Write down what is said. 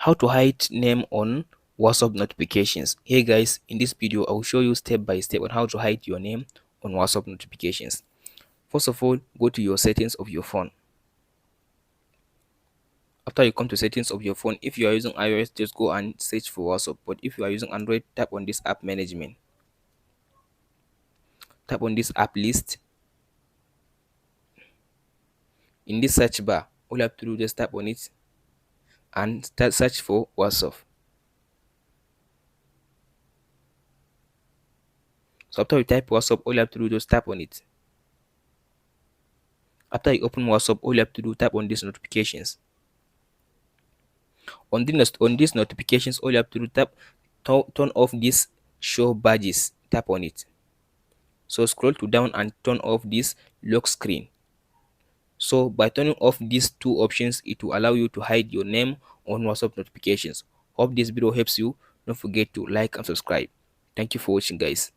How to hide name on WhatsApp notifications. Hey guys, in this video I will show you step by step on how to hide your name on WhatsApp notifications. First of all, go to your settings of your phone. After you come to settings of your phone, if you are using iOS, just go and search for WhatsApp. But if you are using Android, tap on this app management. Tap on this app list. In this search bar, all you have to do, just tap on it and start search for WhatsApp. So after you type WhatsApp, all you have to do, just tap on it. After you open WhatsApp, all you have to do, tap on these notifications. On these notifications, all you have to do, turn off this show badges. Tap on it. So scroll to down and turn off this lock screen. So by turning off these two options, it will allow you to hide your name on WhatsApp notifications. Hope this video helps you. Don't forget to like and subscribe. Thank you for watching, guys.